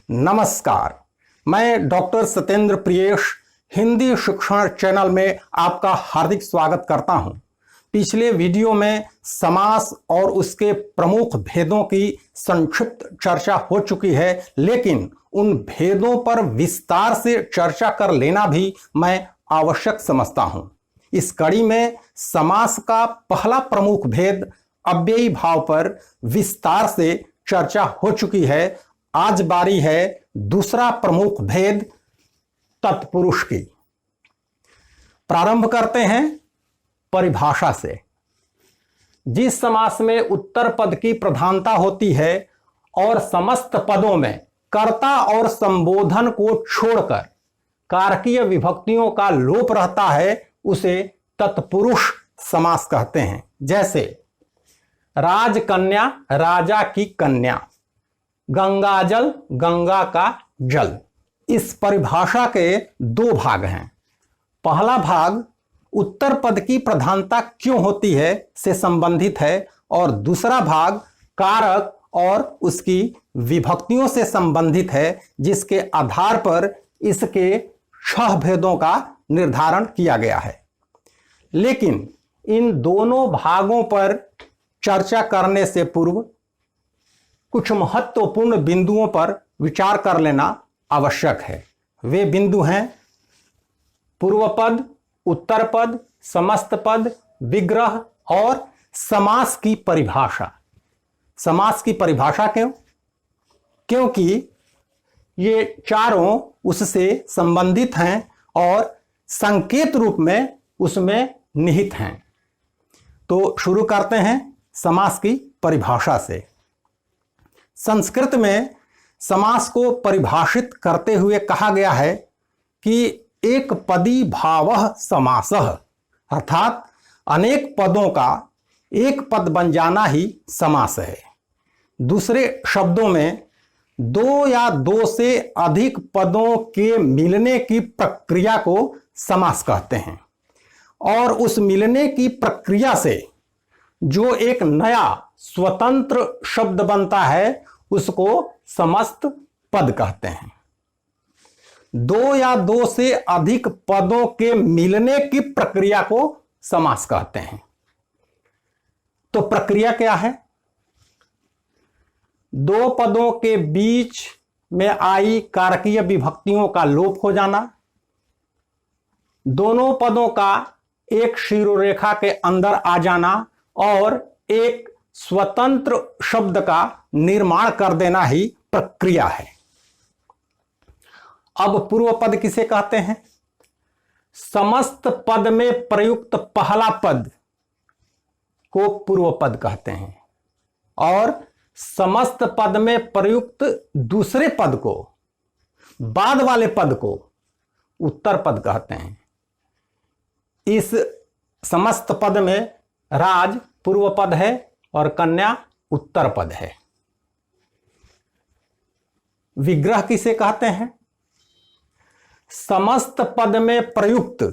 नमस्कार, मैं डॉक्टर सत्येंद्र प्रियेश हिंदी शिक्षण चैनल में आपका हार्दिक स्वागत करता हूं। पिछले वीडियो में समास और उसके प्रमुख भेदों की संक्षिप्त चर्चा हो चुकी है, लेकिन उन भेदों पर विस्तार से चर्चा कर लेना भी मैं आवश्यक समझता हूं। इस कड़ी में समास का पहला प्रमुख भेद अव्ययी भाव पर विस्तार से चर्चा हो चुकी है। आज बारी है दूसरा प्रमुख भेद तत्पुरुष की। प्रारंभ करते हैं परिभाषा से। जिस समास में उत्तर पद की प्रधानता होती है और समस्त पदों में कर्ता और संबोधन को छोड़कर कारकीय विभक्तियों का लोप रहता है, उसे तत्पुरुष समास कहते हैं। जैसे राजकन्या, राजा की कन्या, गंगाजल, गंगा का जल। इस परिभाषा के दो भाग हैं। पहला भाग उत्तर पद की प्रधानता क्यों होती है से संबंधित है और दूसरा भाग कारक और उसकी विभक्तियों से संबंधित है, जिसके आधार पर इसके 6 भेदों का निर्धारण किया गया है। लेकिन इन दोनों भागों पर चर्चा करने से पूर्व कुछ महत्वपूर्ण बिंदुओं पर विचार कर लेना आवश्यक है। वे बिंदु हैं पूर्व पद, उत्तर पद, समस्त पद, विग्रह और समास की परिभाषा। समास की परिभाषा क्यों? क्योंकि ये चारों उससे संबंधित हैं और संकेत रूप में उसमें निहित हैं। तो शुरू करते हैं समास की परिभाषा से। संस्कृत में समास को परिभाषित करते हुए कहा गया है कि एक पदी भावः समासः, अर्थात अनेक पदों का एक पद बन जाना ही समास है। दूसरे शब्दों में 2 या 2 से अधिक पदों के मिलने की प्रक्रिया को समास कहते हैं और उस मिलने की प्रक्रिया से जो एक नया स्वतंत्र शब्द बनता है उसको समस्त पद कहते हैं। 2 या 2 से अधिक पदों के मिलने की प्रक्रिया को समास कहते हैं। तो प्रक्रिया क्या है? 2 पदों के बीच में आई कारकीय विभक्तियों का लोप हो जाना, दोनों पदों का एक शिरोरेखा के अंदर आ जाना और एक स्वतंत्र शब्द का निर्माण कर देना ही प्रक्रिया है। अब पूर्व पद किसे कहते हैं? समस्त पद में प्रयुक्त पहला पद को पूर्व पद कहते हैं और समस्त पद में प्रयुक्त दूसरे पद को, बाद वाले पद को उत्तर पद कहते हैं। इस समस्त पद में राज पूर्व पद है और कन्या उत्तर पद है। विग्रह किसे कहते हैं? समस्त पद में प्रयुक्त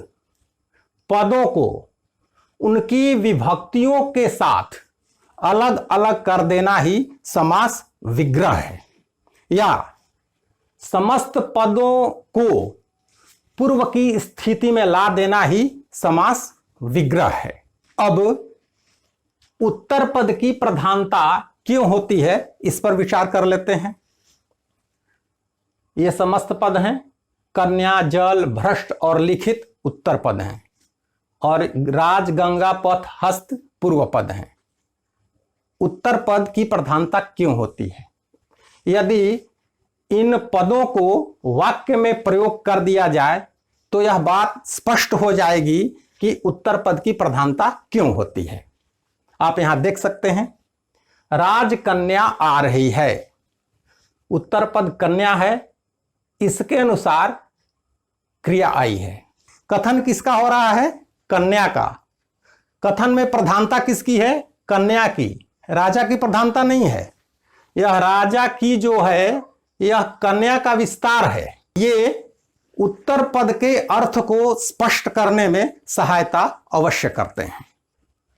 पदों को उनकी विभक्तियों के साथ अलग अलग कर देना ही समास विग्रह है, या समस्त पदों को पूर्व की स्थिति में ला देना ही समास विग्रह है। अब उत्तर पद की प्रधानता क्यों होती है, इस पर विचार कर लेते हैं। ये समस्त पद हैं। कन्या, जल, भ्रष्ट और लिखित उत्तर पद हैं और राज, गंगा, पथ, हस्त पूर्व पद हैं। उत्तर पद की प्रधानता क्यों होती है? यदि इन पदों को वाक्य में प्रयोग कर दिया जाए तो यह बात स्पष्ट हो जाएगी कि उत्तर पद की प्रधानता क्यों होती है। आप यहां देख सकते हैं, राजकन्या आ रही है, उत्तर पद कन्या है, इसके अनुसार क्रिया आई है। कथन किसका हो रहा है? कन्या का। कथन में प्रधानता किसकी है? कन्या की। राजा की प्रधानता नहीं है। यह राजा की जो है यह कन्या का विस्तार है। ये उत्तर पद के अर्थ को स्पष्ट करने में सहायता अवश्य करते हैं।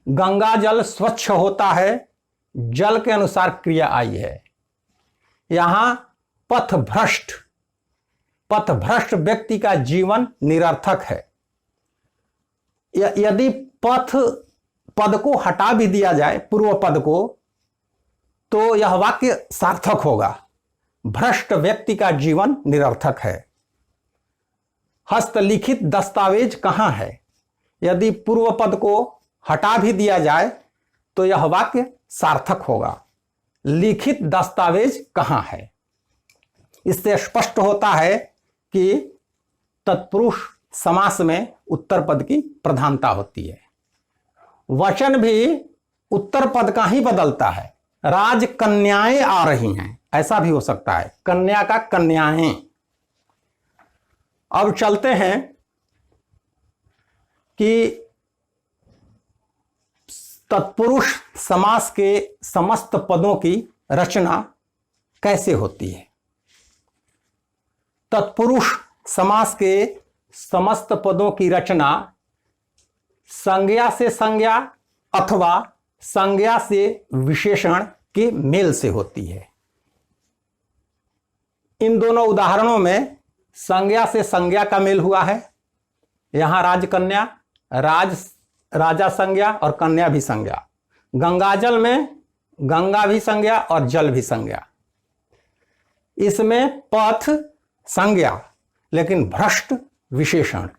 गंगा जल स्वच्छ होता है, जल के अनुसार क्रिया आई है। यहां पथभ्रष्ट व्यक्ति का जीवन निरर्थक है। यदि पद को हटा भी दिया जाए, पूर्व पद को, तो यह वाक्य सार्थक होगा। भ्रष्ट व्यक्ति का जीवन निरर्थक है। हस्तलिखित दस्तावेज कहां है? यदि पूर्व पद को हटा भी दिया जाए तो यह वाक्य सार्थक होगा। लिखित दस्तावेज कहां है? इससे स्पष्ट होता है कि तत्पुरुष समास में उत्तर पद की प्रधानता होती है। वचन भी उत्तर पद का ही बदलता है। राजकन्याएं आ रही हैं, ऐसा भी हो सकता है, कन्या का कन्याएं। अब चलते हैं कि तत्पुरुष समास के समस्त पदों की रचना कैसे होती है। तत्पुरुष समास के समस्त पदों की रचना संज्ञा से संज्ञा अथवा संज्ञा से विशेषण के मेल से होती है। इन दोनों उदाहरणों में संज्ञा से संज्ञा का मेल हुआ है। यहां राजकन्या, राजा संज्ञा और कन्या भी संज्ञा। गंगाजल में गंगा भी संज्ञा और जल भी संज्ञा। इसमें पथ संज्ञा लेकिन भ्रष्ट विशेषण।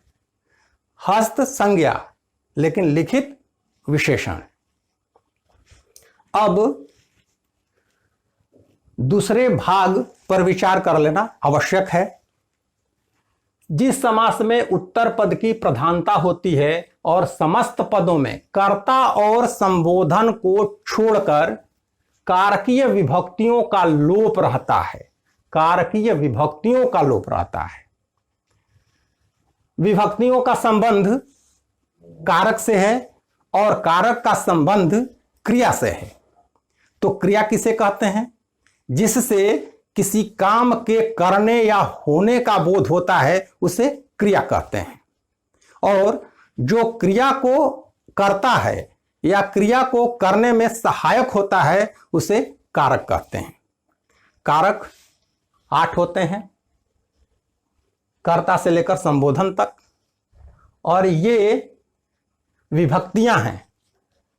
हस्त संज्ञा लेकिन लिखित विशेषण। अब दूसरे भाग पर विचार कर लेना आवश्यक है। जिस समास में उत्तर पद की प्रधानता होती है और समस्त पदों में कर्ता और संबोधन को छोड़कर कारकीय विभक्तियों का लोप रहता है। कारकीय विभक्तियों का लोप रहता है। विभक्तियों का संबंध कारक से है और कारक का संबंध क्रिया से है। तो क्रिया किसे कहते हैं? जिससे किसी काम के करने या होने का बोध होता है उसे क्रिया कहते हैं। और जो क्रिया को करता है या क्रिया को करने में सहायक होता है उसे कारक कहते हैं। कारक 8 होते हैं, कर्ता से लेकर संबोधन तक, और ये विभक्तियां हैं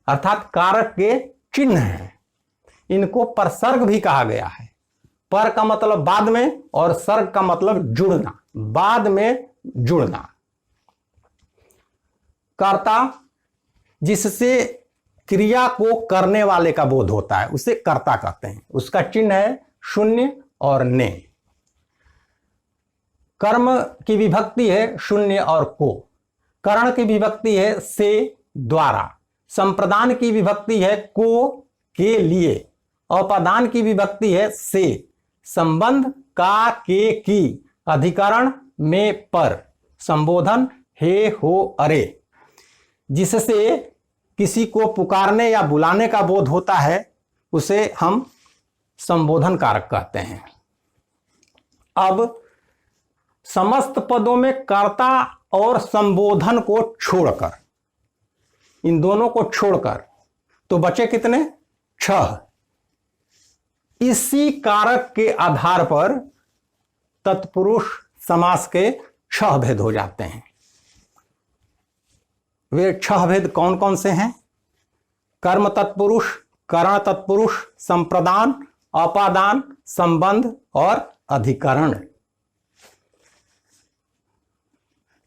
अर्थात कारक के चिन्ह हैं। इनको परसर्ग भी कहा गया है। पर का मतलब बाद में और सर्ग का मतलब जुड़ना, बाद में जुड़ना। कर्ता जिससे क्रिया को करने वाले का बोध होता है उसे कर्ता कहते हैं। उसका चिन्ह है शून्य और ने। कर्म की विभक्ति है शून्य और को। करण की विभक्ति है से, द्वारा। संप्रदान की विभक्ति है को, के, लिए। औपादान की विभक्ति है से। संबंध का, के, की। अधिकरण में, पर। संबोधन हे, हो, अरे। जिससे किसी को पुकारने या बुलाने का बोध होता है उसे हम संबोधन कारक कहते हैं। अब समस्त पदों में कर्ता और संबोधन को छोड़कर, इन दोनों को छोड़कर तो बचे कितने? 6। इसी कारक के आधार पर तत्पुरुष समास के 6 भेद हो जाते हैं। वे 6 भेद कौन कौन से हैं? कर्म तत्पुरुष, करण तत्पुरुष, संप्रदान, औपादान, संबंध और अधिकरण।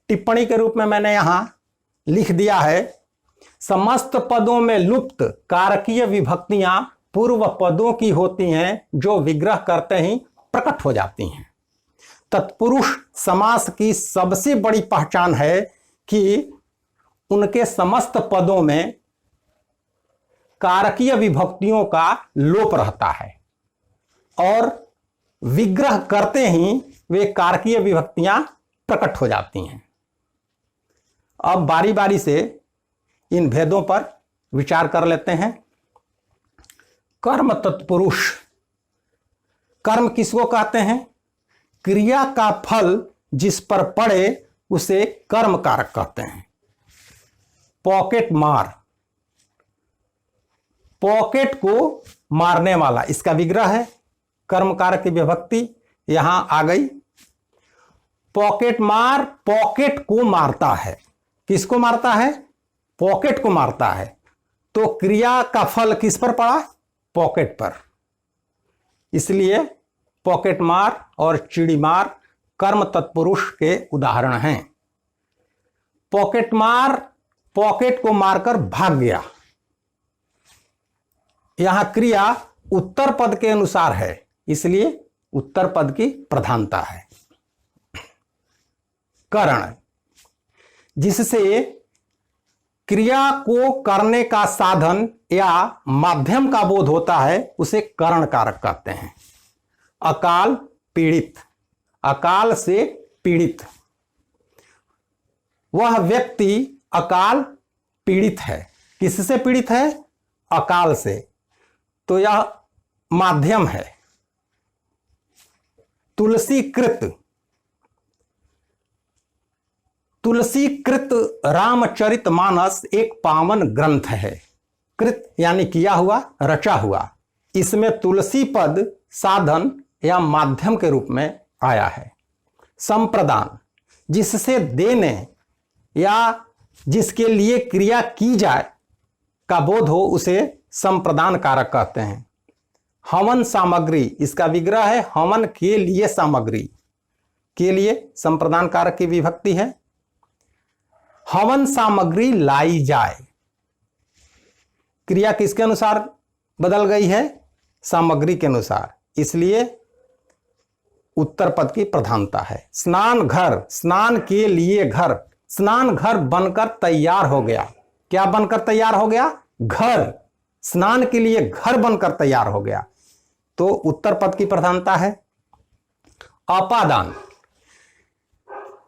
टिप्पणी के रूप में मैंने यहां लिख दिया है, समस्त पदों में लुप्त कारकीय विभक्तियां पूर्व पदों की होती हैं जो विग्रह करते ही प्रकट हो जाती हैं। तत्पुरुष समास की सबसे बड़ी पहचान है कि उनके समस्त पदों में कारकीय विभक्तियों का लोप रहता है और विग्रह करते ही वे कारकीय विभक्तियां प्रकट हो जाती हैं। अब बारी बारी से इन भेदों पर विचार कर लेते हैं। कर्म तत्पुरुष। कर्म किसको कहते हैं? क्रिया का फल जिस पर पड़े उसे कर्म कारक कहते हैं। पॉकेट मार, पॉकेट को मारने वाला, इसका विग्रह है कर्म कारक की विभक्ति। यहां आ गई। पॉकेट मार पॉकेट को मारता है। किसको मारता है? पॉकेट को मारता है। तो क्रिया का फल किस पर पड़ा? पॉकेट पर। इसलिए पॉकेट मार और चिड़ी मार कर्म तत्पुरुष के उदाहरण हैं। पॉकेट मार पॉकेट को मारकर भाग गया। यहां क्रिया उत्तर पद के अनुसार है, इसलिए उत्तर पद की प्रधानता है। करण, जिससे क्रिया को करने का साधन या माध्यम का बोध होता है, उसे करण कारक कहते हैं। अकाल पीड़ित, अकाल से पीड़ित, वह व्यक्ति अकाल पीड़ित है। किससे पीड़ित है? अकाल से। तो यह माध्यम है। तुलसीकृत, तुलसीकृत रामचरितमानस एक पावन ग्रंथ है। कृत यानी किया हुआ, रचा हुआ। इसमें तुलसी पद साधन या माध्यम के रूप में आया है। संप्रदान, जिससे देने या जिसके लिए क्रिया की जाए का बोध हो, उसे संप्रदान कारक कहते हैं। हवन सामग्री, इसका विग्रह है हवन के लिए सामग्री, के लिए संप्रदान कारक की विभक्ति है। हवन सामग्री लाई जाए, क्रिया किसके अनुसार बदल गई है? सामग्री के अनुसार, इसलिए उत्तर पद की प्रधानता है। स्नान घर, स्नान के लिए घर, स्नान घर बनकर तैयार हो गया। क्या बनकर तैयार हो गया? घर, स्नान के लिए घर बनकर तैयार हो गया। तो उत्तर पद की प्रधानता है। अपादान,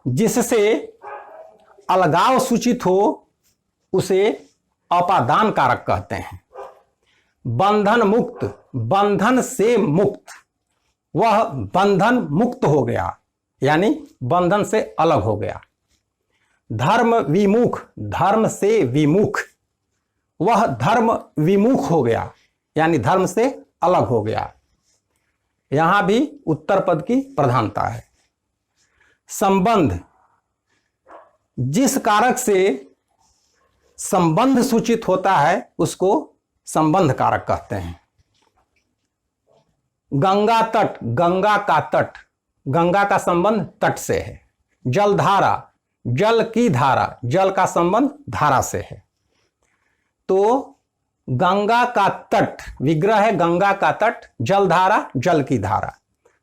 जिससे अलगाव सूचित हो, उसे अपादान कारक कहते हैं। बंधन मुक्त, बंधन से मुक्त, वह बंधन मुक्त हो गया, यानी बंधन से अलग हो गया। धर्म विमुख, धर्म से विमुख, वह धर्म विमुख हो गया, यानी धर्म से अलग हो गया। यहां भी उत्तर पद की प्रधानता है। संबंध, जिस कारक से संबंध सूचित होता है, उसको संबंध कारक कहते हैं। गंगा तट, गंगा का तट, गंगा का संबंध तट से है। जलधारा, जल की धारा, जल का संबंध धारा से है। तो गंगा का तट, विग्रह है गंगा का तट, जलधारा, जल की धारा।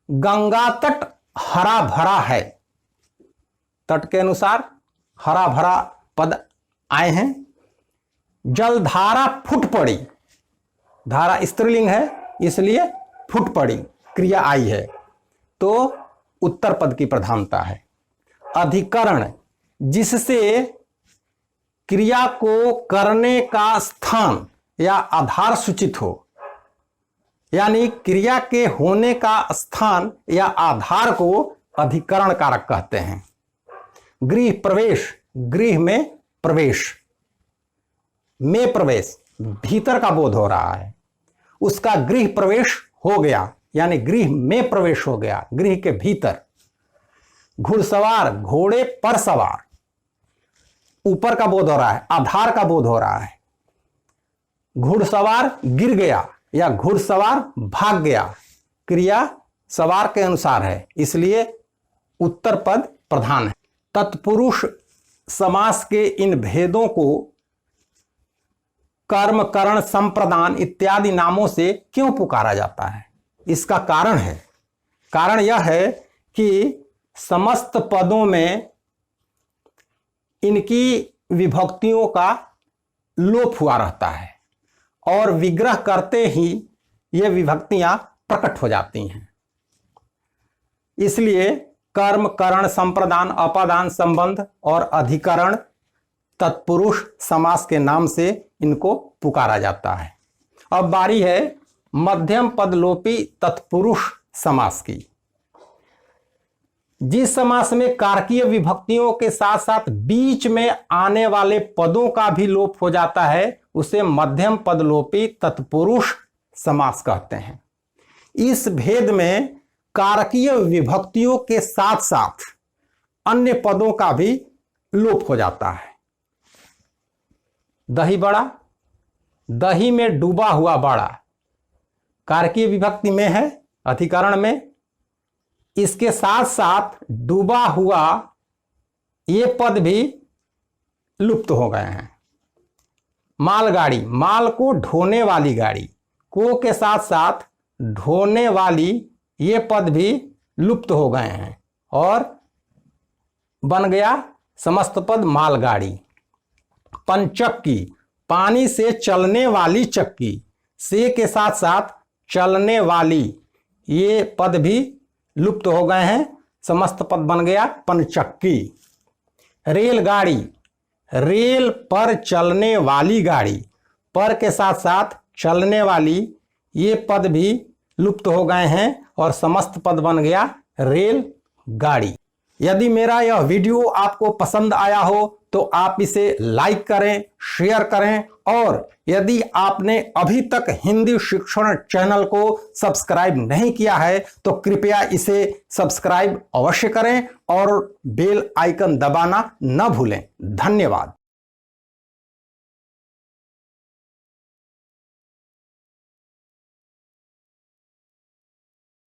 गंगा तट हरा भरा है, तट के अनुसार हरा भरा पद आए हैं। जलधारा फुट पड़ी, धारा स्त्रीलिंग है, इसलिए फुट पड़ी क्रिया आई है। तो उत्तर पद की प्रधानता है। अधिकरण, जिससे क्रिया को करने का स्थान या आधार सूचित हो, यानी क्रिया के होने का स्थान या आधार को अधिकरण कारक कहते हैं। गृह प्रवेश, गृह में प्रवेश, में प्रवेश, भीतर का बोध हो रहा है, उसका गृह प्रवेश हो गया, यानी गृह में प्रवेश हो गया, गृह के भीतर। घुड़सवार, घोड़े पर सवार, ऊपर का बोध हो रहा है, आधार का बोध हो रहा है। घुड़सवार गिर गया या घुड़सवार भाग गया, क्रिया सवार के अनुसार है, इसलिए उत्तर पद प्रधान है। तत्पुरुष समास के इन भेदों को कर्म, करण, संप्रदान इत्यादि नामों से क्यों पुकारा जाता है? इसका कारण है, कारण यह है कि समस्त पदों में इनकी विभक्तियों का लोप हुआ रहता है और विग्रह करते ही ये विभक्तियां प्रकट हो जाती हैं। इसलिए कर्म, करण, संप्रदान, अपादान, संबंध और अधिकरण तत्पुरुष समास के नाम से इनको पुकारा जाता है। अब बारी है मध्यम पदलोपी तत्पुरुष समास की। जिस समास में कारकीय विभक्तियों के साथ साथ बीच में आने वाले पदों का भी लोप हो जाता है, उसे मध्यम पदलोपी तत्पुरुष समास कहते हैं। इस भेद में कारकीय विभक्तियों के साथ साथ अन्य पदों का भी लोप हो जाता है। दही बड़ा, दही में डूबा हुआ बड़ा कारकीय विभक्ति में है, अधिकरण में। इसके साथ साथ डूबा हुआ ये पद भी लुप्त हो गए हैं। मालगाड़ी, माल को ढोने वाली गाड़ी, को के साथ साथ ढोने वाली ये पद भी लुप्त हो गए हैं और बन गया समस्त पद मालगाड़ी। पंचक्की, पानी से चलने वाली चक्की, से के साथ साथ चलने वाली ये पद भी लुप्त हो गए हैं, समस्त पद बन गया पंचक्की। रेलगाड़ी, रेल पर चलने वाली गाड़ी, पर के साथ साथ चलने वाली ये पद भी लुप्त हो गए हैं और समस्त पद बन गया रेल गाड़ी। यदि मेरा यह वीडियो आपको पसंद आया हो तो आप इसे लाइक करें, शेयर करें और यदि आपने अभी तक हिंदी शिक्षण चैनल को सब्सक्राइब नहीं किया है तो कृपया इसे सब्सक्राइब अवश्य करें और बेल आइकन दबाना न भूलें। धन्यवाद।